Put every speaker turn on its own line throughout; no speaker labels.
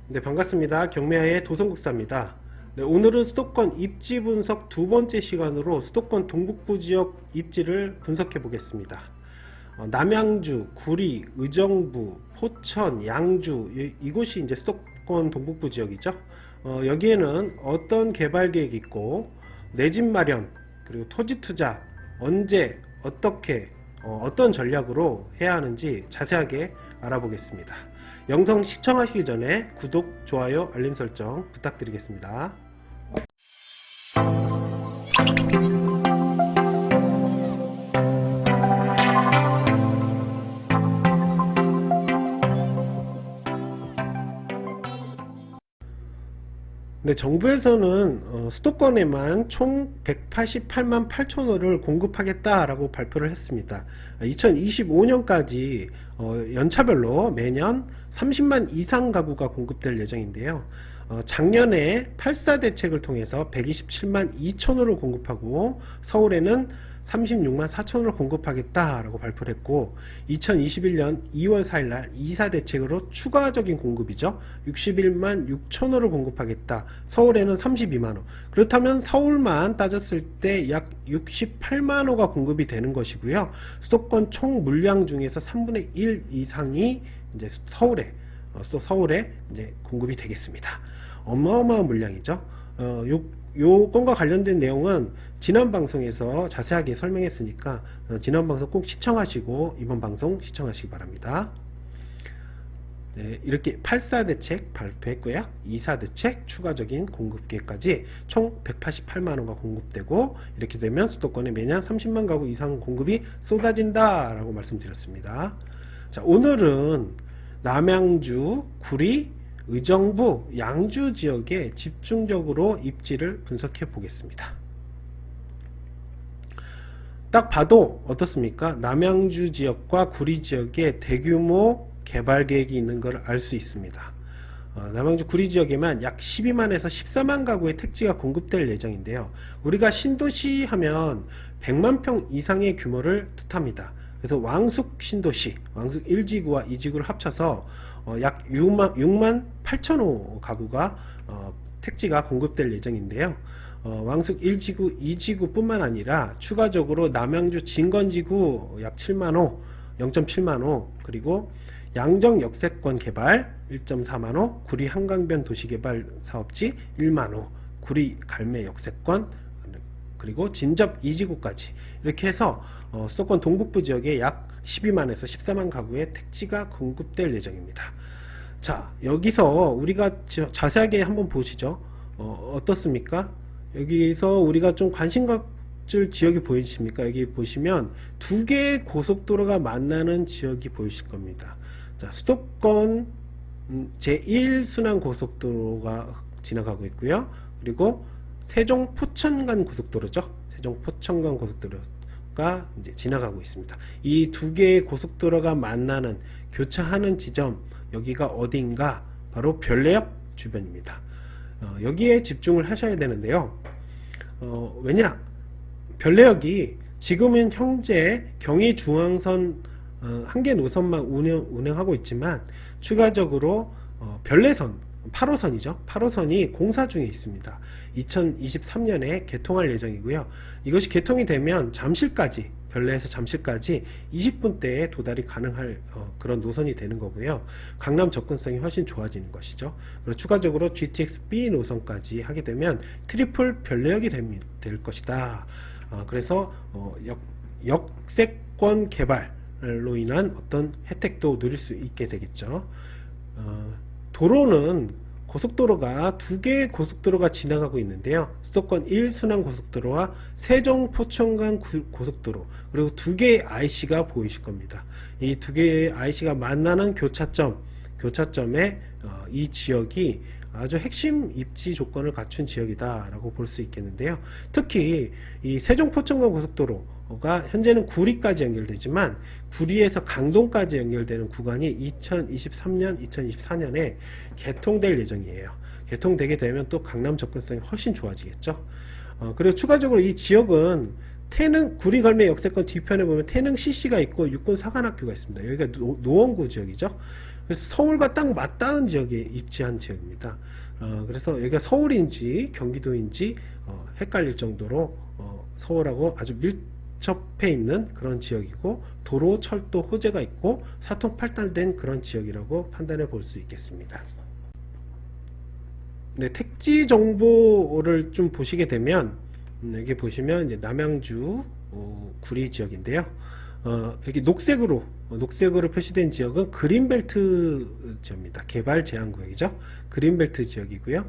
네, 반갑습니다. 경매아의 도성국사입니다. 네, 오늘은 수도권 입지 분석 두 번째 시간으로 수도권 동북부 지역 입지를 분석해 보겠습니다. 남양주, 구리, 의정부, 포천, 양주 이곳이 이제 수도권 동북부 지역이죠. 여기에는 어떤 개발 계획이 있고 내 집 마련 그리고 토지 투자 언제 어떻게 어떤 전략으로 해야 하는지 자세하게 알아보겠습니다. 영상 시청하시기 전에 구독, 좋아요, 알림 설정 부탁드리겠습니다. 네, 정부에서는 수도권에만 총 188만 8천 호를 공급하겠다라고 발표를 했습니다. 2025년까지 연차별로 매년 30만 이상 가구가 공급될 예정인데요. 작년에 8사 대책을 통해서 127만 2천 호를 공급하고 서울에는 36만 4천호를 공급하겠다라고 발표를 했고 2021년 2월 4일날 2사 대책으로 추가적인 공급이죠. 61만 6천호를 공급하겠다. 서울에는 32만호. 그렇다면 서울만 따졌을 때 약 68만호가 공급이 되는 것이고요. 수도권 총 물량 중에서 3분의 1 이상이 이제 서울에 이제 공급이 되겠습니다. 어마어마한 물량이죠. 요건과 관련된 내용은 지난 방송에서 자세하게 설명했으니까 지난 방송 꼭 시청하시고 이번 방송 시청하시기 바랍니다. 네, 이렇게 8사 대책 발표했고요. 2사 대책 추가적인 공급 계획까지 총 188만호가 공급되고 이렇게 되면 수도권에 매년 30만 가구 이상 공급이 쏟아진다 라고 말씀드렸습니다. 자, 오늘은 남양주, 구리, 의정부, 양주 지역에 집중적으로 입지를 분석해 보겠습니다. 딱 봐도 어떻습니까? 남양주 지역과 구리 지역에 대규모 개발 계획이 있는 걸 알 수 있습니다. 남양주 구리 지역에만 약 12만에서 14만 가구의 택지가 공급될 예정인데요. 우리가 신도시 하면 100만 평 이상의 규모를 뜻합니다. 그래서 왕숙 신도시, 왕숙 1지구와 2지구를 합쳐서 약 6만 8천호 가구가 택지가 공급될 예정인데요. 왕숙 1지구, 2지구 뿐만 아니라 추가적으로 남양주 진건지구 약 7만호, 0.7만호, 그리고 양정 역세권 개발 1.4만호, 구리 한강변 도시개발 사업지 1만호, 구리 갈매 역세권, 그리고 진접 2지구까지 이렇게 해서 수도권 동북부 지역에 약 12만에서 14만 가구의 택지가 공급될 예정입니다. 자, 여기서 우리가 자세하게 한번 보시죠. 어떻습니까? 여기서 우리가 좀 관심 가질 지역이 보이십니까? 여기 보시면 두 개의 고속도로가 만나는 지역이 보이실 겁니다. 자, 수도권 제1순환 고속도로가 지나가고 있고요. 그리고 세종 포천간 고속도로죠. 세종 포천간 고속도로가 이제 지나가고 있습니다. 이 두 개의 고속도로가 만나는 교차하는 지점 여기가 어디인가? 바로 별내역 주변입니다. 여기에 집중을 하셔야 되는데요. 왜냐? 별내역이 지금은 현재 경의중앙선 한 개 노선만 운행하고 있지만 추가적으로 별내선 8호선이죠. 8호선이 공사 중에 있습니다. 2023년에 개통할 예정이고요. 이것이 개통이 되면 잠실까지, 별내에서 잠실까지 20분대에 도달이 가능할 그런 노선이 되는 거고요. 강남 접근성이 훨씬 좋아지는 것이죠. 그리고 추가적으로 GTX-B 노선까지 하게 되면 트리플 별내역이 될 것이다. 그래서 역세권 개발로 인한 어떤 혜택도 누릴 수 있게 되겠죠. 도로는 고속도로가 두 개의 고속도로가 지나가고 있는데요. 수도권 1순환 고속도로와 세종 포천간 고속도로 그리고 두 개의 IC가 보이실 겁니다. 이 두 개의 IC가 만나는 교차점에 이 지역이 아주 핵심 입지 조건을 갖춘 지역이다 라고 볼 수 있겠는데요. 특히 이 세종 포천간 고속도로가 현재는 구리까지 연결되지만 구리에서 강동까지 연결되는 구간이 2023년 2024년에 개통될 예정이에요. 개통되게 되면 또 강남 접근성이 훨씬 좋아지겠죠. 그리고 추가적으로 이 지역은 태릉 구리갈매 역세권 뒤편에 보면 태릉 CC가 있고 육군 사관학교가 있습니다. 여기가 노원구 지역이죠. 그래서 서울과 딱 맞닿은 지역에 입지한 지역입니다. 그래서 여기가 서울인지 경기도인지 헷갈릴 정도로 서울하고 아주 밀접해 있는 그런 지역이고, 도로, 철도, 호재가 있고 사통팔달된 그런 지역이라고 판단해 볼 수 있겠습니다. 네, 택지 정보를 좀 보시게 되면 여기 보시면 이제 남양주 구리 지역인데요. 이렇게 녹색으로 표시된 지역은 그린벨트 지역입니다. 개발 제한 구역이죠. 그린벨트 지역이고요.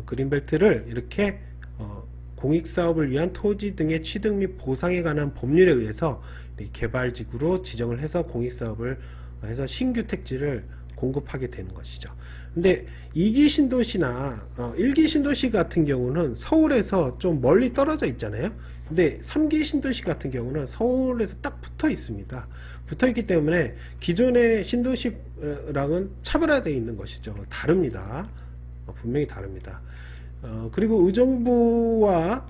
그린벨트를 이렇게 공익사업을 위한 토지 등의 취득 및 보상에 관한 법률에 의해서 개발지구로 지정을 해서 공익사업을 해서 신규 택지를 공급하게 되는 것이죠. 근데 2기 신도시나 1기 신도시 같은 경우는 서울에서 좀 멀리 떨어져 있잖아요. 근데 3기 신도시 같은 경우는 서울에서 딱 붙어 있습니다. 붙어 있기 때문에 기존의 신도시랑은 차별화되어 있는 것이죠. 다릅니다. 분명히 다릅니다. 그리고 의정부와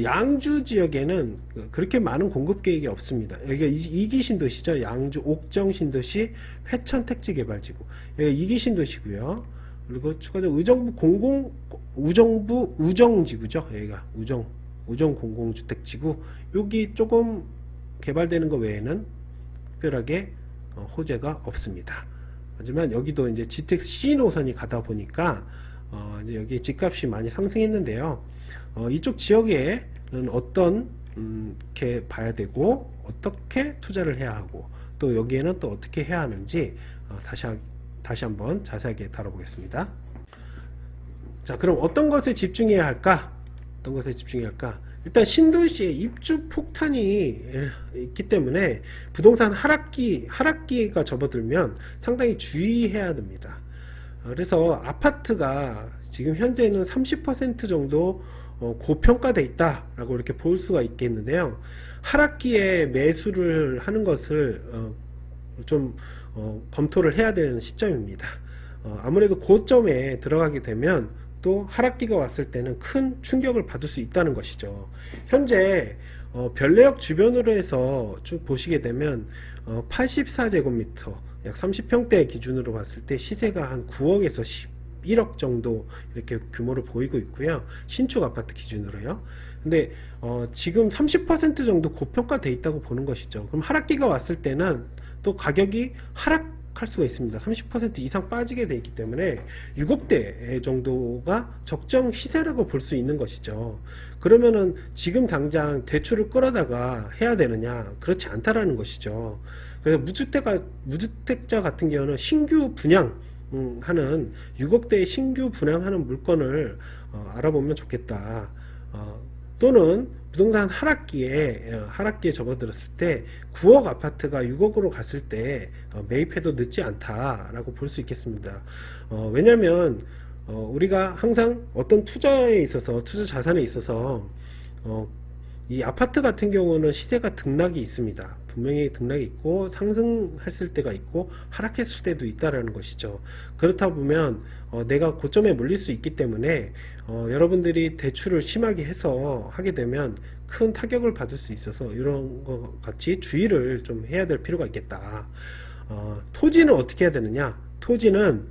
양주 지역에는 그렇게 많은 공급 계획이 없습니다. 여기가 2기 신도시죠. 양주 옥정 신도시 회천 택지 개발지구. 여기가 2기 신도시고요. 그리고 추가적으로 의정부 우정지구죠. 여기가 우정 공공주택지구. 여기 조금 개발되는 것 외에는 특별하게 호재가 없습니다. 하지만 여기도 이제 GTX C 노선이 가다 보니까 이제 여기 집값이 많이 상승했는데요. 이쪽 지역에는 어떻게 봐야 되고 어떻게 투자를 해야 하고 또 여기에는 또 어떻게 해야 하는지 다시 한번 자세하게 다뤄보겠습니다. 자, 그럼 어떤 것에 집중해야 할까? 일단 신도시에 입주 폭탄이 있기 때문에 부동산 하락기가 접어들면 상당히 주의해야 됩니다. 그래서 아파트가 지금 현재는 30% 정도 고평가돼 있다라고 이렇게 볼 수가 있겠는데요. 하락기에 매수를 하는 것을 좀 검토를 해야 되는 시점입니다. 아무래도 고점에 들어가게 되면 또 하락기가 왔을 때는 큰 충격을 받을 수 있다는 것이죠. 현재 별내역 주변으로 해서 쭉 보시게 되면 84제곱미터 약 30평대 기준으로 봤을 때 시세가 한 9억에서 11억 정도 이렇게 규모를 보이고 있고요. 신축 아파트 기준으로요. 근데 지금 30% 정도 고평가돼 있다고 보는 것이죠. 그럼 하락기가 왔을 때는 또 가격이 하락할 수가 있습니다. 30% 이상 빠지게 돼 있기 때문에 6억대 정도가 적정 시세라고 볼 수 있는 것이죠. 그러면은 지금 당장 대출을 끌어다가 해야 되느냐? 그렇지 않다라는 것이죠. 그래서 무주택자 같은 경우는 신규 분양하는 6억대의 신규 분양하는 물건을 알아보면 좋겠다. 또는 부동산 하락기에 접어들었을 때 9억 아파트가 6억으로 갔을 때 매입해도 늦지 않다라고 볼 수 있겠습니다. 왜냐하면 우리가 항상 어떤 투자에 있어서 투자 자산에 있어서 이 아파트 같은 경우는 시세가 등락이 있습니다. 분명히 등락이 있고 상승했을 때가 있고 하락했을 때도 있다라는 것이죠. 그렇다 보면 내가 고점에 몰릴 수 있기 때문에 여러분들이 대출을 심하게 해서 하게 되면 큰 타격을 받을 수 있어서 이런 것 같이 주의를 좀 해야 될 필요가 있겠다. 토지는 어떻게 해야 되느냐? 토지는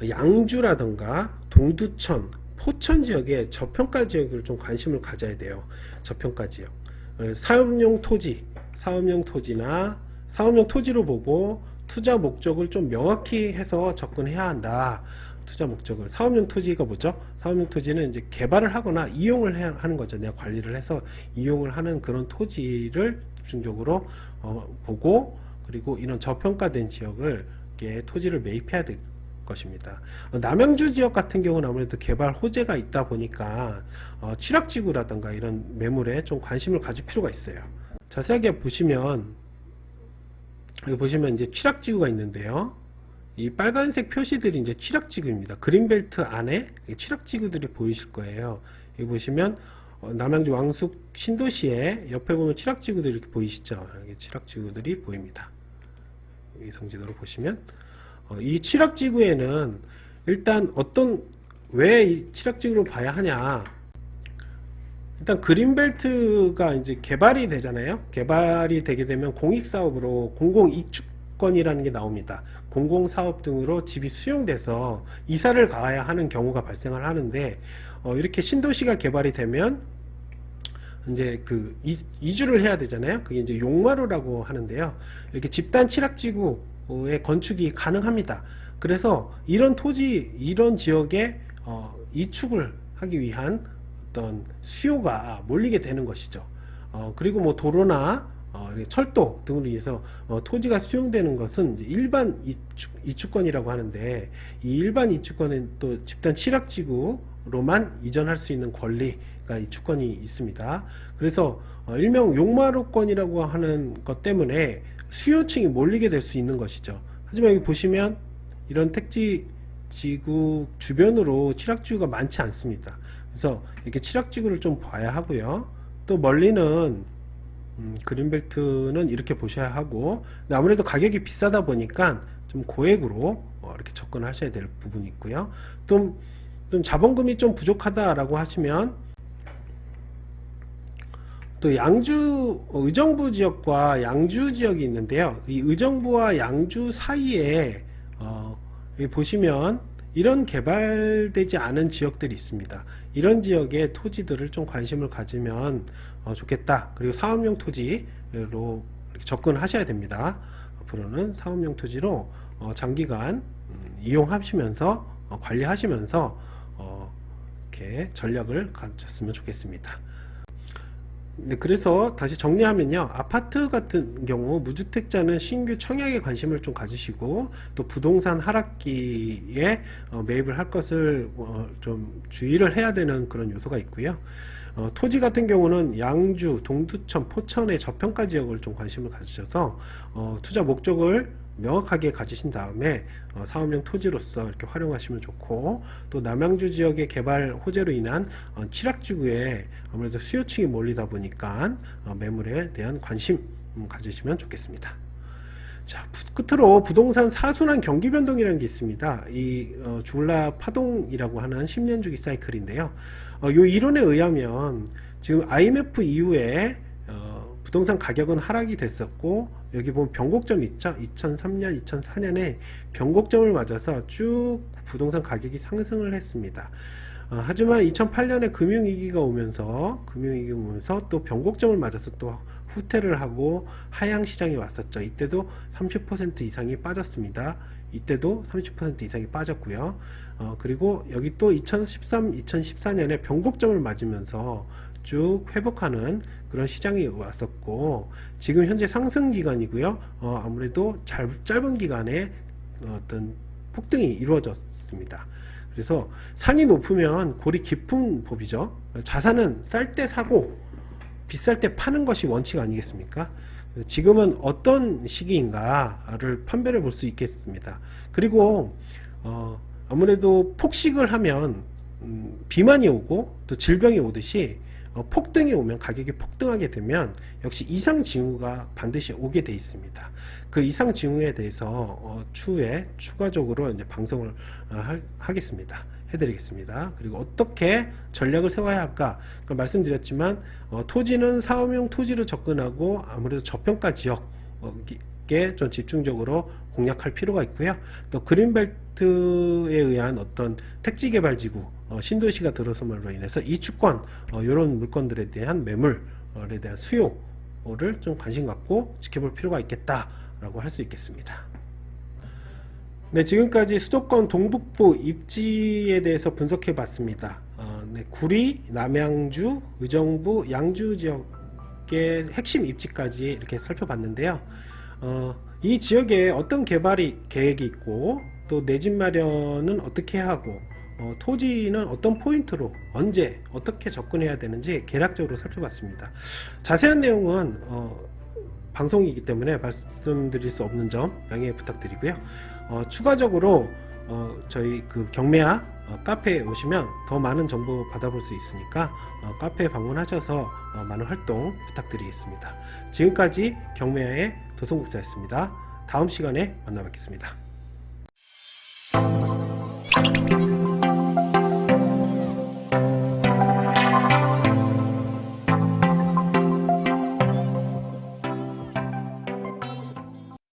양주라던가 동두천, 포천 지역의 저평가 지역을 좀 관심을 가져야 돼요. 저평가 지역. 사업용 토지나 사업용 토지로 보고 투자 목적을 좀 명확히 해서 접근해야 한다. 투자 목적을. 사업용 토지가 뭐죠? 사업용 토지는 이제 개발을 하거나 이용을 하는 거죠. 내가 관리를 해서 이용을 하는 그런 토지를 집중적으로 보고, 그리고 이런 저평가된 지역을 이렇게 토지를 매입해야 될 것입니다. 남양주 지역 같은 경우는 아무래도 개발 호재가 있다 보니까 취락지구라든가 이런 매물에 좀 관심을 가질 필요가 있어요. 자세하게 보시면 여기 보시면 이제 취락지구가 있는데요. 이 빨간색 표시들이 이제 취락지구입니다. 그린벨트 안에 취락지구들이 보이실 거예요. 여기 보시면 남양주 왕숙 신도시에 옆에 보면 취락지구들이 이렇게 보이시죠? 여기 취락지구들이 보입니다. 여기 성지도로 보시면 이 취락지구에는 일단 왜 이 취락지구로 봐야 하냐? 일단 그린벨트가 이제 개발이 되잖아요. 개발이 되게 되면 공익사업으로 공공이주권 이주권이라는 게 나옵니다. 공공사업 등으로 집이 수용돼서 이사를 가야 하는 경우가 발생을 하는데, 이렇게 신도시가 개발이 되면 이제 그 이주를 해야 되잖아요. 그게 이제 용마루라고 하는데요. 이렇게 집단 취락지구의 건축이 가능합니다. 그래서 이런 토지, 이런 지역에 이축을 하기 위한 어떤 수요가 몰리게 되는 것이죠. 그리고 뭐 도로나 철도 등으로 인해서 토지가 수용되는 것은 이제 일반 이축권이라고 하는데, 이 일반 이축권은 또 집단 취락지구로만 이전할 수 있는 권리가 이축권이 있습니다. 그래서 일명 용마루권이라고 하는 것 때문에 수요층이 몰리게 될 수 있는 것이죠. 하지만 여기 보시면 이런 택지 지구 주변으로 취락지구가 많지 않습니다. 그래서 이렇게 취락지구를 좀 봐야 하고요. 또 멀리는 그린벨트는 이렇게 보셔야 하고, 아무래도 가격이 비싸다 보니까 좀 고액으로 이렇게 접근하셔야 될 부분이 있고요. 좀 자본금이 좀 부족하다라고 하시면 또 의정부 지역과 양주 지역이 있는데요. 이 의정부와 양주 사이에 여기 보시면 이런 개발되지 않은 지역들이 있습니다. 이런 지역의 토지들을 좀 관심을 가지면 좋겠다. 그리고 사업용 토지로 이렇게 접근하셔야 됩니다. 앞으로는 사업용 토지로 장기간 이용하시면서 관리하시면서 이렇게 전략을 가졌으면 좋겠습니다. 네, 그래서 다시 정리하면요, 아파트 같은 경우 무주택자는 신규 청약에 관심을 좀 가지시고, 또 부동산 하락기에 매입을 할 것을 좀 주의를 해야 되는 그런 요소가 있고요. 토지 같은 경우는 양주, 동두천, 포천의 저평가 지역을 좀 관심을 가지셔서 투자 목적을 명확하게 가지신 다음에 사업용 토지로서 이렇게 활용하시면 좋고, 또 남양주 지역의 개발 호재로 인한 취락지구에 아무래도 수요층이 몰리다 보니까 매물에 대한 관심 가지시면 좋겠습니다. 자, 끝으로 부동산 사순환 경기 변동이라는 게 있습니다. 이 줄라 파동이라고 하는 10년 주기 사이클인데요. 이 이론에 의하면 지금 IMF 이후에 부동산 가격은 하락이 됐었고, 여기 보면 변곡점이 있죠. 2003년, 2004년에 변곡점을 맞아서 쭉 부동산 가격이 상승을 했습니다. 하지만 2008년에 금융위기가 오면서 또 변곡점을 맞아서 또 후퇴를 하고 하향 시장이 왔었죠. 이때도 30% 이상이 빠졌습니다. 이때도 30% 이상이 빠졌고요. 그리고 여기 또 2013, 2014년에 변곡점을 맞으면서 쭉 회복하는 그런 시장이 왔었고, 지금 현재 상승 기간이고요. 아무래도 짧은 기간에 어떤 폭등이 이루어졌습니다. 그래서 산이 높으면 골이 깊은 법이죠. 자산은 쌀 때 사고 비쌀 때 파는 것이 원칙 아니겠습니까? 지금은 어떤 시기인가를 판별해 볼 수 있겠습니다. 그리고 아무래도 폭식을 하면 비만이 오고 또 질병이 오듯이 폭등이 오면, 가격이 폭등하게 되면 역시 이상 징후가 반드시 오게 돼 있습니다. 그 이상 징후에 대해서 추후에 추가적으로 이제 방송을 하겠습니다. 해드리겠습니다. 그리고 어떻게 전략을 세워야 할까 말씀드렸지만, 토지는 사업용 토지로 접근하고 아무래도 저평가 지역에 좀 집중적으로 공략할 필요가 있고요. 또 그린벨트에 의한 어떤 택지개발지구, 신도시가 들어섬으로 인해서 이주권, 이런 물건들에 대한 매물에 대한 수요를 좀 관심 갖고 지켜볼 필요가 있겠다라고 할 수 있겠습니다. 네, 지금까지 수도권 동북부 입지에 대해서 분석해 봤습니다. 네, 구리, 남양주, 의정부, 양주 지역의 핵심 입지까지 이렇게 살펴봤는데요. 이 지역에 어떤 개발이 계획이 있고, 또 내 집 마련은 어떻게 하고, 토지는 어떤 포인트로 언제 어떻게 접근해야 되는지 개략적으로 살펴봤습니다. 자세한 내용은 방송이기 때문에 말씀드릴 수 없는 점 양해 부탁드리고요. 추가적으로 저희 그 경매야 카페에 오시면 더 많은 정보 받아볼 수 있으니까 카페에 방문하셔서 많은 활동 부탁드리겠습니다. 지금까지 경매야의 도성국사였습니다. 다음 시간에 만나 뵙겠습니다.